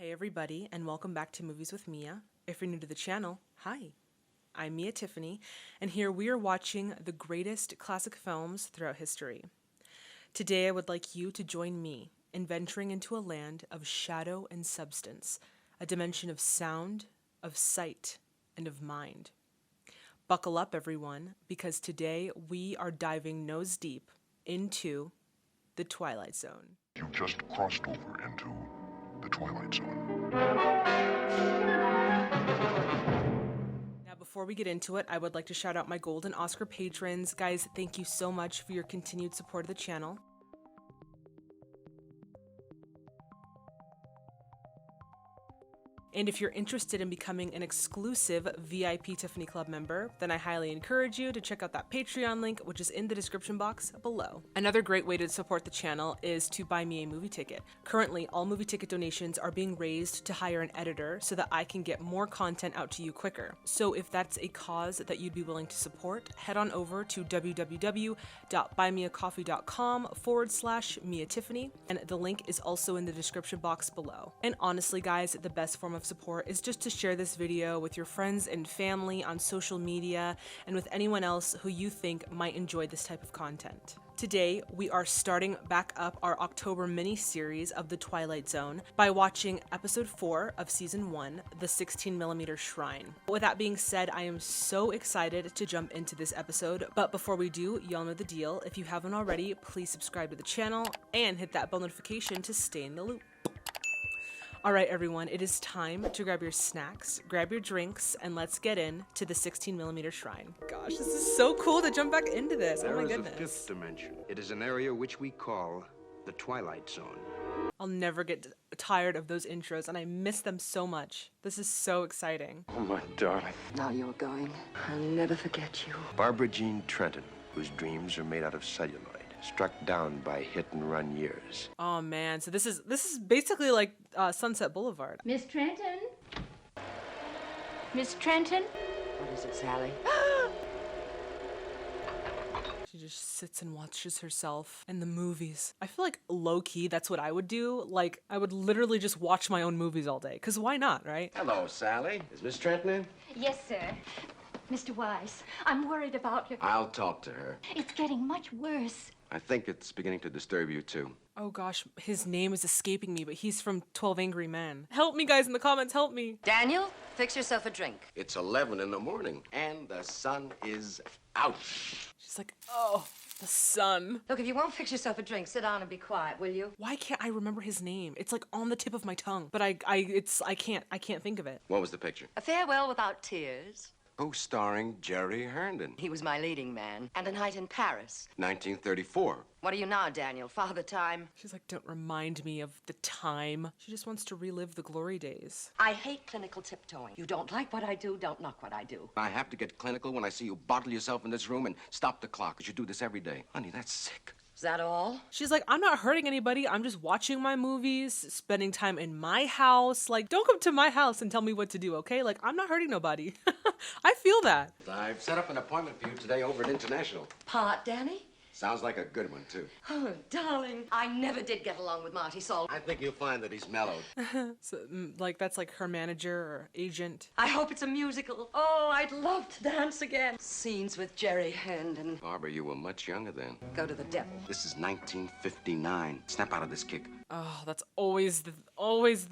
Hey everybody, and welcome back to Movies with Mia. If you're new to the channel, hi. I'm Mia Tiffany, and here we are watching the greatest classic films throughout history. Today I would like you to join me in venturing into a land of shadow and substance, a dimension of sound, of sight, and of mind. Buckle up everyone, because today we are diving nose deep into the Twilight Zone. You just crossed over into the Twilight Zone. Now, before we get into it, I would like to shout out my Golden Oscar patrons. Guys, thank you so much for your continued support of the channel. And if you're interested in becoming an exclusive VIP Tiffany Club member, then I highly encourage you to check out that Patreon link, which is in the description box below. Another great way to support the channel is to buy me a movie ticket. Currently, all movie ticket donations are being raised to hire an editor so that I can get more content out to you quicker. So if that's a cause that you'd be willing to support, head on over to www.buymeacoffee.com/Mia Tiffany, and the link is also in the description box below. And honestly, guys, the best form of support is just to share this video with your friends and family on social media and with anyone else who you think might enjoy this type of content. Today, we are starting back up our October mini-series of The Twilight Zone by watching episode 4 of season 1, The 16mm Shrine. With that being said, I am so excited to jump into this episode, but before we do, y'all know the deal. If you haven't already, please subscribe to the channel and hit that bell notification to stay in the loop. All right, everyone, it is time to grab your snacks, grab your drinks, and let's get into the 16mm Shrine. Gosh, this is so cool to jump back into this. Oh my goodness. There is a fifth dimension. It is an area which we call the Twilight Zone. I'll never get tired of those intros, and I miss them so much. This is so exciting. Oh, my darling. Now you're going. I'll never forget you. Barbara Jean Trenton, whose dreams are made out of celluloid, struck down by hit-and-run years. Oh man, so this is basically like Sunset Boulevard. Miss Trenton? Miss Trenton? What is it, Sally? She just sits and watches herself and the movies. I feel like low-key, that's what I would do. Like, I would literally just watch my own movies all day, because why not, right? Hello, Sally. Is Miss Trenton in? Yes, sir. Mr. Wise, I'm worried about you. I'll talk to her. It's getting much worse. I think it's beginning to disturb you, too. Oh gosh, his name is escaping me, but he's from 12 Angry Men. Help me, guys, in the comments, help me. Daniel, fix yourself a drink. It's 11 in the morning, and the sun is out. She's like, oh, the sun. Look, if you won't fix yourself a drink, sit down and be quiet, will you? Why can't I remember his name? It's like on the tip of my tongue, but I can't think of it. What was the picture? A Farewell Without Tears. Co-starring Jerry Herndon. He was my leading man. And A Night in Paris. 1934. What are you now, Daniel? Father Time? She's like, don't remind me of the time. She just wants to relive the glory days. I hate clinical tiptoeing. You don't like what I do, don't knock what I do. I have to get clinical when I see you bottle yourself in this room and stop the clock, because you do this every day. Honey, that's sick. Is that all? She's like, I'm not hurting anybody. I'm just watching my movies, spending time in my house. Like, don't come to my house and tell me what to do, okay? Like, I'm not hurting nobody. I feel that. I've set up an appointment for you today over at International. Part, Danny? Sounds like a good one, too. Oh, darling. I never did get along with Marty Saul. I think you'll find that he's mellowed. So, like, that's like her manager or agent. I hope it's a musical. Oh, I'd love to dance again. Scenes with Jerry Herndon. Barbara, you were much younger then. Go to the devil. This is 1959. Snap out of this kick. Oh, that's always the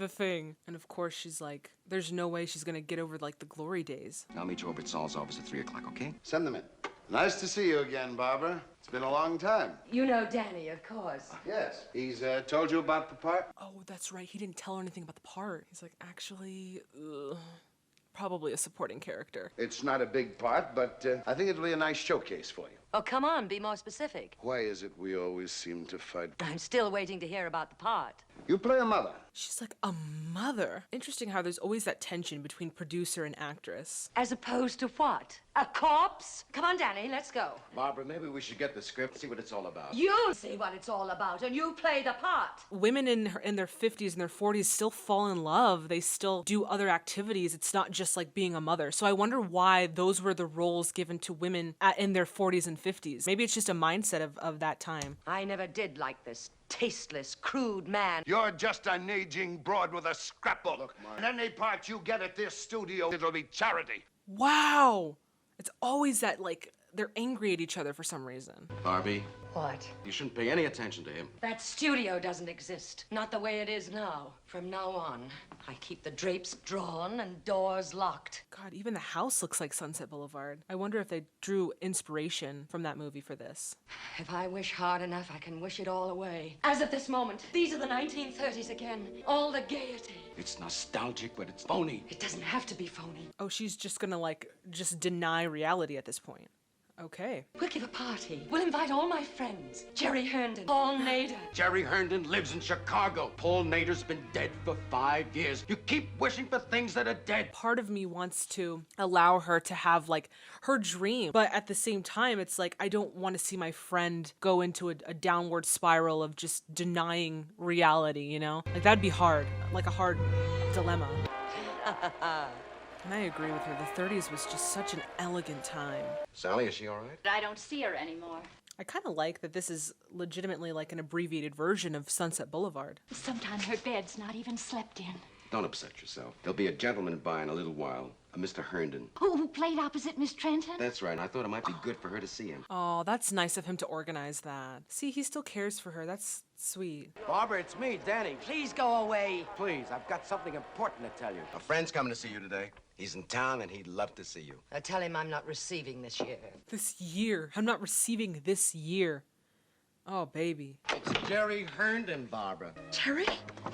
thing. And of course, she's like, there's no way she's gonna get over, like, the glory days. I'll meet you over at Saul's office at 3 o'clock, okay? Send them in. Nice to see you again, Barbara. It's been a long time. You know Danny, of course. Yes. He's told you about the part? Oh, that's right. He didn't tell her anything about the part. He's like, actually, probably a supporting character. It's not a big part, but I think it'll be a nice showcase for you. Oh, come on, be more specific. Why is it we always seem to fight? I'm still waiting to hear about the part. You play a mother. She's like, a mother? Interesting how there's always that tension between producer and actress. As opposed to what? A corpse? Come on, Danny, let's go. Barbara, maybe we should get the script, see what it's all about. You see what it's all about, and you play the part. Women in their 50s and their 40s still fall in love. They still do other activities. It's not just like being a mother. So I wonder why those were the roles given to women in their 40s and 50s. Maybe it's just a mindset of that time. I never did like this tasteless, crude man. You're just an aging broad with a scrapbook. Look, Mark, and any part you get at this studio, it'll be charity. Wow. It's always that, like, they're angry at each other for some reason. Barbie, What? you shouldn't pay any attention to him. That studio doesn't exist. Not the way it is now. From now on, I keep the drapes drawn and doors locked. God, even the house looks like Sunset Boulevard. I wonder if they drew inspiration from that movie for this. If I wish hard enough, I can wish it all away. As of this moment, these are the 1930s again. All the gaiety. It's nostalgic, but it's phony. It doesn't have to be phony. Oh, she's just gonna, like, just deny reality at this point. Okay. We'll give a party. We'll invite all my friends. Jerry Herndon, Paul Nader. Jerry Herndon lives in Chicago. Paul Nader's been dead for 5 years. You keep wishing for things that are dead. Part of me wants to allow her to have, like, her dream, but at the same time, it's like, I don't want to see my friend go into a downward spiral of just denying reality, you know? Like, that'd be hard. Like a hard dilemma. And I agree with her. The 30s was just such an elegant time. Sally, is she all right? I don't see her anymore. I kind of like that this is legitimately like an abbreviated version of Sunset Boulevard. Sometimes her bed's not even slept in. Don't upset yourself. There'll be a gentleman by in a little while, a Mr. Herndon. Who played opposite Miss Trenton? That's right. I thought it might be good for her to see him. Oh, that's nice of him to organize that. See, he still cares for her. That's sweet. Barbara, it's me, Danny. Please go away. Please, I've got something important to tell you. A friend's coming to see you today. He's in town and he'd love to see you. Tell him I'm not receiving this year. This year. I'm not receiving this year. Oh, baby. It's Jerry Herndon, Barbara. Jerry?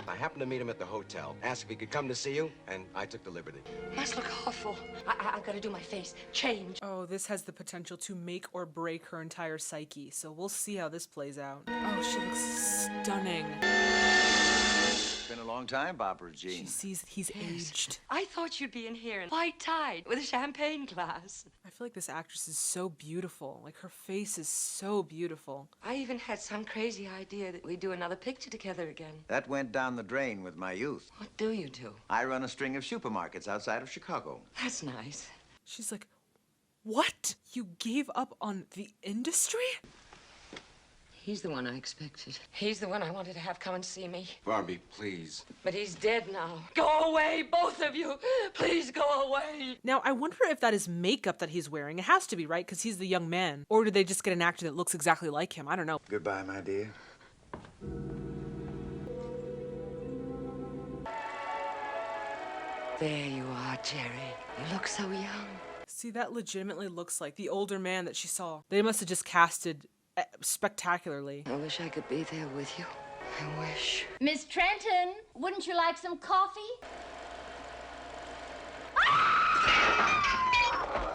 I happened to meet him at the hotel. Asked if he could come to see you, and I took the liberty. Must look awful. I've got to do my face. Change. Oh, this has the potential to make or break her entire psyche, so we'll see how this plays out. Oh, she looks stunning. It's been a long time, Barbara Jean. She sees that he's aged. I thought you'd be in here in white-tied with a champagne glass. I feel like this actress is so beautiful. Like, her face is so beautiful. I even had some crazy idea that we'd do another picture together again. That went down the drain with my youth. What do you do? I run a string of supermarkets outside of Chicago. That's nice. She's like, what? You gave up on the industry? He's the one I expected. He's the one I wanted to have come and see me. Barbie, please. But he's dead now. Go away, both of you. Please go away. Now, I wonder if that is makeup that he's wearing. It has to be, right? Because he's the young man. Or did they just get an actor that looks exactly like him? I don't know. Goodbye, my dear. There you are, Jerry. You look so young. See, that legitimately looks like the older man that she saw. They must have just casted spectacularly. I wish I could be there with you. I wish. Miss Trenton, wouldn't you like some coffee?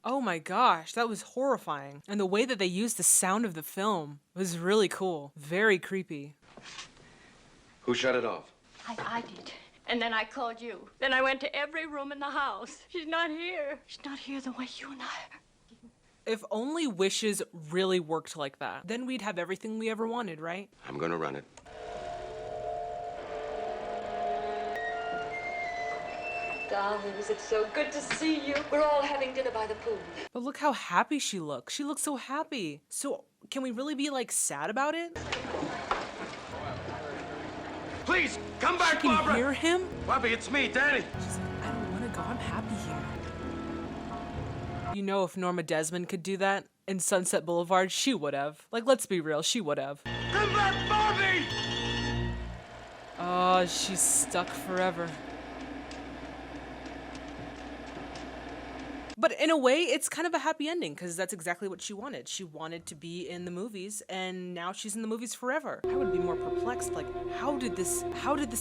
Oh my gosh, that was horrifying. And the way that they used the sound of the film was really cool. Very creepy. Who shut it off? I did. And then I called you. Then I went to every room in the house. She's not here. She's not here the way you and I are. If only wishes really worked like that, then we'd have everything we ever wanted, right? I'm gonna run it. Darlings, it's so good to see you. We're all having dinner by the pool. But look how happy she looks. She looks so happy. So can we really be like sad about it? Please, come back, Can Barbara! you hear him? Barbie, it's me, Danny. She's like, I don't want to go. I'm happy here. You know, if Norma Desmond could do that in Sunset Boulevard, she would have. Like, let's be real, she would have. Come back, Barbie! Oh, she's stuck forever. But in a way, it's kind of a happy ending because that's exactly what she wanted. She wanted to be in the movies, and now she's in the movies forever. I would be more perplexed, like, how did this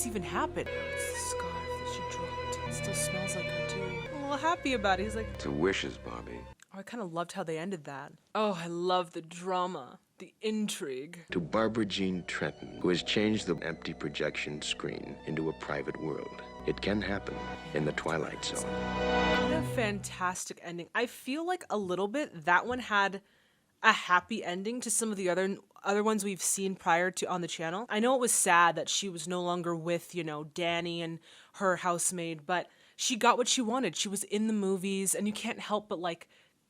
even happen? It's the scarf that she dropped. It still smells like her too. I'm a little happy about it. He's like, It's a wishes, Barbie. oh, I kind of loved how they ended that. Oh, I love the drama, the intrigue. To Barbara Jean Trenton, who has changed the empty projection screen into a private world. It can happen in the Twilight Zone. What a fantastic ending. I feel like a little bit that one had a happy ending to some of the other ones we've seen prior to on the channel. I know it was sad that she was no longer with, you know, Danny and her housemaid, but she got what she wanted. She was in the movies, and you can't help but like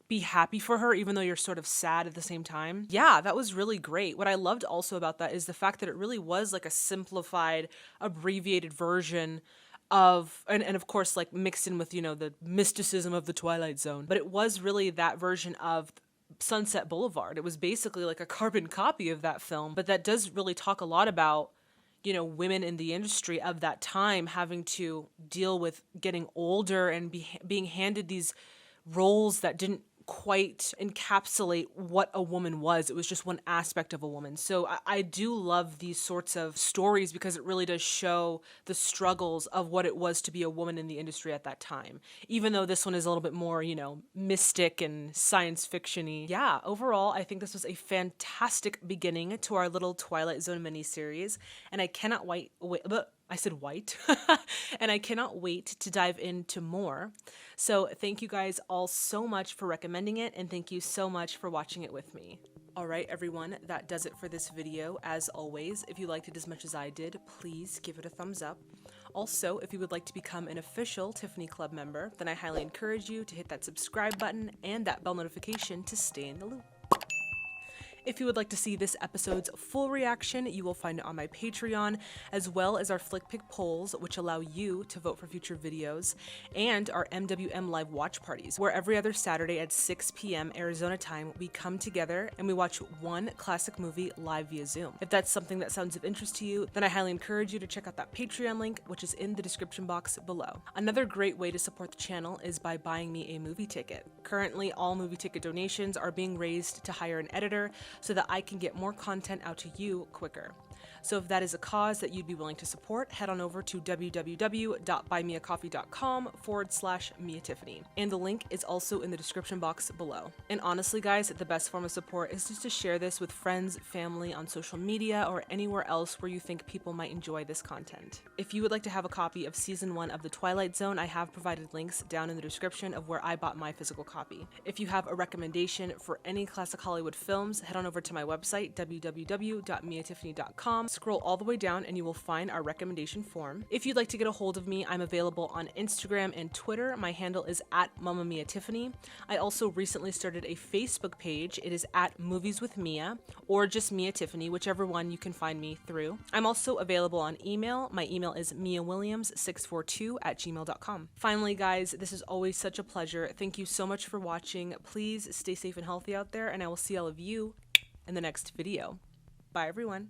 be happy for her even though you're sort of sad at the same time. Yeah, that was really great. What I loved also about that is the fact that it really was like a simplified, abbreviated version of, and of course like mixed in with, you know, the mysticism of the Twilight Zone, but it was really that version of Sunset Boulevard. It was basically like a carbon copy of that film, but that does really talk a lot about, you know, women in the industry of that time having to deal with getting older and being handed these roles that didn't quite encapsulate what a woman was. It was just one aspect of a woman. So I do love these sorts of stories because it really does show the struggles of what it was to be a woman in the industry at that time. Even though this one is a little bit more, you know, mystic and science fiction-y. Yeah, overall, I think this was a fantastic beginning to our little Twilight Zone miniseries, and I cannot wait. I said white, and I cannot wait to dive into more. So thank you guys all so much for recommending it, and thank you so much for watching it with me. All right, everyone, that does it for this video. As always, if you liked it as much as I did, please give it a thumbs up. Also, if you would like to become an official Tiffany Club member, then I highly encourage you to hit that subscribe button and that bell notification to stay in the loop. If you would like to see this episode's full reaction, you will find it on my Patreon, as well as our Flick Pick polls, which allow you to vote for future videos, and our MWM live watch parties, where every other Saturday at 6 p.m. Arizona time, we come together and we watch one classic movie live via Zoom. If that's something that sounds of interest to you, then I highly encourage you to check out that Patreon link, which is in the description box below. Another great way to support the channel is by buying me a movie ticket. Currently, all movie ticket donations are being raised to hire an editor, so that I can get more content out to you quicker. So if that is a cause that you'd be willing to support, head on over to www.buymeacoffee.com/MiaTiffany. And the link is also in the description box below. And honestly, guys, the best form of support is just to share this with friends, family, on social media, or anywhere else where you think people might enjoy this content. If you would like to have a copy of Season 1 of The Twilight Zone, I have provided links down in the description of where I bought my physical copy. If you have a recommendation for any classic Hollywood films, head on over to my website, www.miatiffany.com. Scroll all the way down and you will find our recommendation form. If you'd like to get a hold of me, I'm available on Instagram and Twitter. My handle is @MamaMiaTiffany. I also recently started a Facebook page. It is @MoviesWithMia or just Mia Tiffany, whichever one you can find me through. I'm also available on email. My email is miawilliams642@gmail.com. Finally, guys, this is always such a pleasure. Thank you so much for watching. Please stay safe and healthy out there, and I will see all of you in the next video. Bye, everyone.